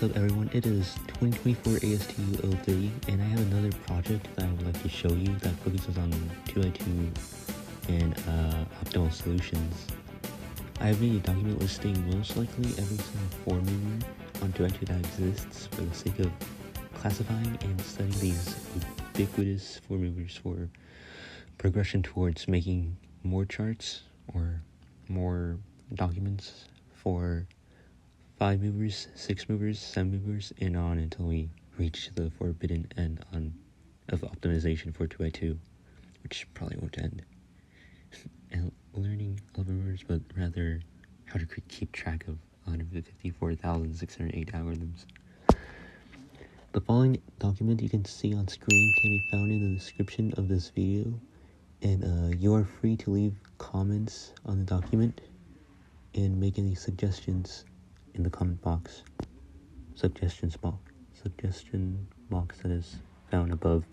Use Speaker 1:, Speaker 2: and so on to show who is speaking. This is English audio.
Speaker 1: What's up everyone, it is 2024 ASTU03 and I have another project that I would like to show you that focuses on 2x2 and optimal solutions. I have made a document listing most likely every single form member on 2x2 that exists for the sake of classifying and studying these ubiquitous form members for progression towards making more charts or more documents for 5 movers, 6 movers, 7 movers, and on until we reach the forbidden end of optimization for 2x2, which probably won't end. And learning algebra movers, but rather how to keep track of 154,608 algorithms. The following document you can see on screen can be found in the description of this video, and you are free to leave comments on the document and make any suggestions in the comment box. Suggestion box that is found above